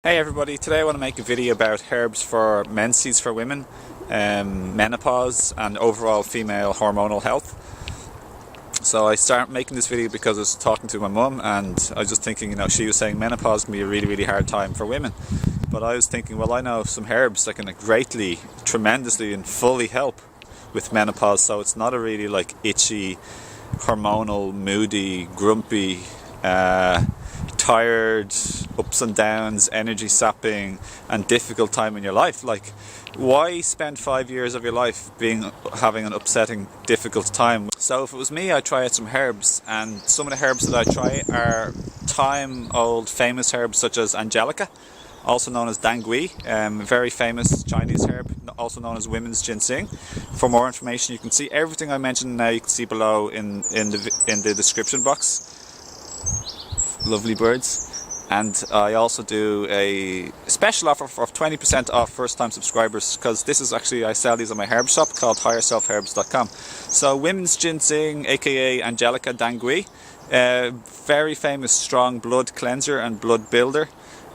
Hey everybody, today I want to make a video about herbs for menses for women, menopause and overall female hormonal health. So I started making this video because I was talking to my mum and I was just thinking, she was saying menopause can be a really hard time for women. But I was thinking, well, I know some herbs that can greatly, tremendously and fully help with menopause, so it's not a really itchy, hormonal, moody, grumpy, tired, ups and downs, energy sapping and difficult time in your life. Why spend 5 years of your life having an upsetting, difficult time? So if it was me, I'd try out some herbs, and some of the herbs that I try are time-old famous herbs such as angelica, also known as dangui, very famous Chinese herb, also known as women's ginseng. For more information, you can see everything I mentioned now, you can see below in the description box. Lovely birds. And I also do a special offer for 20% off first time subscribers, because this is actually, I sell these at my herb shop called higherselfherbs.com. So women's ginseng, aka angelica dangui, very famous strong blood cleanser and blood builder,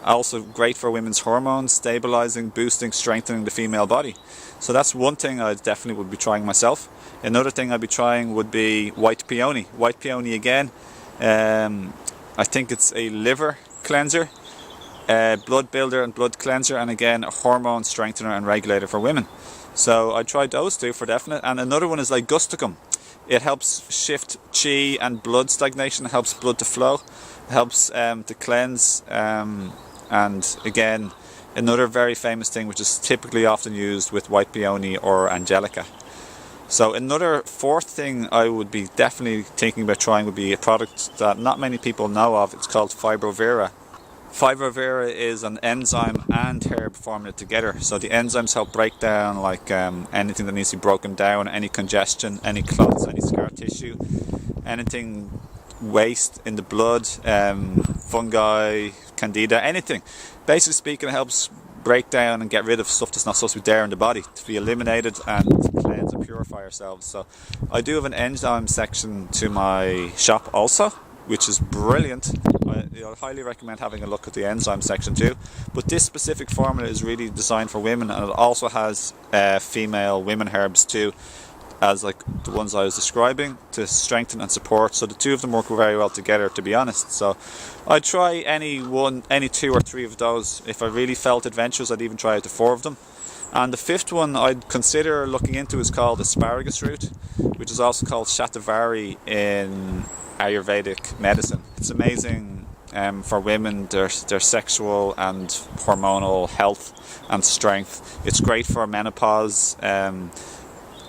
also great for women's hormones, stabilizing, boosting, strengthening the female body. So that's one thing I definitely would be trying myself. Another thing I'd be trying would be white peony. White peony again, I think it's a liver cleanser, blood builder and blood cleanser, and again a hormone strengthener and regulator for women. So I tried those two for definite. And another one is like gusticum. It helps shift chi and blood stagnation, it helps blood to flow, it helps to cleanse, and again another very famous thing which is typically often used with white peony or angelica. So another fourth thing I would be definitely thinking about trying would be a product that not many people know of. It's called Fibrovera. Fibrovera is an enzyme and herb formula together. So the enzymes help break down anything that needs to be broken down, any congestion, any clots, any scar tissue, anything waste in the blood, fungi, candida, anything. Basically speaking, it helps break down and get rid of stuff that's not supposed to be there in the body, to be eliminated and cleanse and purify ourselves. So I do have an enzyme section to my shop also, which is brilliant. I highly recommend having a look at the enzyme section too. But this specific formula is really designed for women, and it also has female women herbs too, as the ones I was describing, to strengthen and support. So the two of them work very well together, to be honest. So I'd try any two or three of those. If I really felt adventurous, I'd even try out the four of them. And the fifth one I'd consider looking into is called asparagus root, which is also called shatavari in Ayurvedic medicine. It's amazing for women, their sexual and hormonal health and strength. It's great for menopause.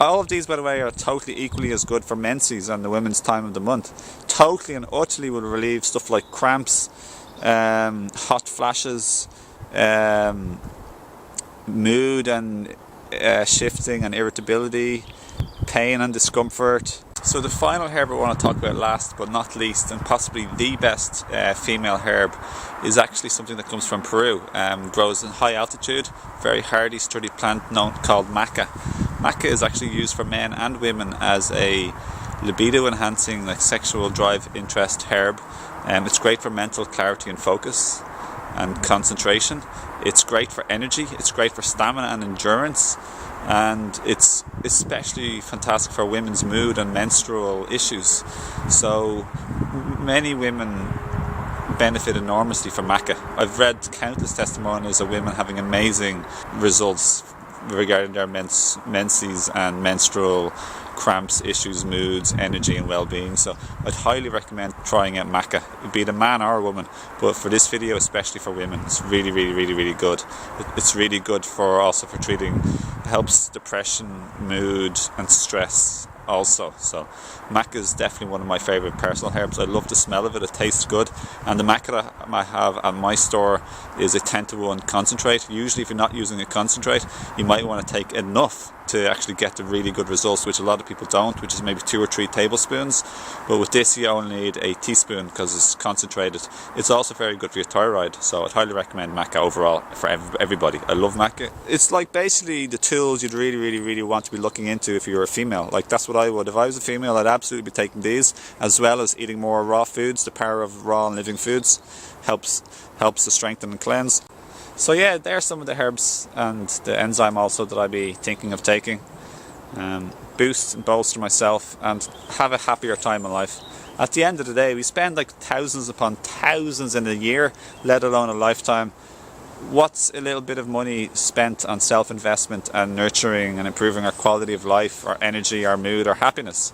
All of these, by the way, are totally equally as good for menses and the women's time of the month. Totally and utterly will relieve stuff like cramps, hot flashes, mood and shifting and irritability, pain and discomfort. So the final herb I want to talk about last but not least, and possibly the best female herb, is actually something that comes from Peru. Grows in high altitude, very hardy, sturdy plant called maca. Maca is actually used for men and women as a libido enhancing, sexual drive interest herb. It's great for mental clarity and focus and concentration. It's great for energy, it's great for stamina and endurance, and it's especially fantastic for women's mood and menstrual issues. So many women benefit enormously from maca. I've read countless testimonials of women having amazing results regarding their menses and menstrual cramps, issues, moods, energy and well-being. So I'd highly recommend trying out maca, be it a man or a woman, but for this video especially for women, it's really good. It's really good also for treating, helps depression, mood and stress also. So maca is definitely one of my favourite personal herbs. I love the smell of it, it tastes good, and the maca that I have at my store is a 10-to-1 concentrate. Usually if you're not using a concentrate, you might want to take enough to actually get the really good results, which a lot of people don't, which is maybe 2 or 3 tablespoons. But with this you only need a teaspoon because it's concentrated. It's also very good for your thyroid, so I'd highly recommend maca overall for everybody. I love maca. It's basically the tools you'd really want to be looking into if you're a female. That's what I would. If I was a female, I'd absolutely be taking these, as well as eating more raw foods. The power of raw and living foods helps to strengthen and cleanse. So yeah, there's some of the herbs and the enzyme also that I'd be thinking of taking. Boost and bolster myself and have a happier time in life. At the end of the day, we spend like thousands upon thousands in a year, let alone a lifetime. What's a little bit of money spent on self-investment and nurturing and improving our quality of life, our energy, our mood, our happiness?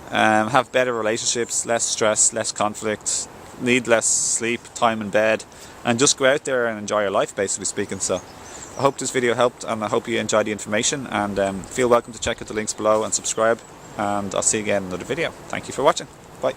Have better relationships, less stress, less conflict, need less sleep, time in bed, and just go out there and enjoy your life, basically speaking. So I hope this video helped, and I hope you enjoyed the information, and feel welcome to check out the links below and subscribe, and I'll see you again in another video. Thank you for watching. Bye.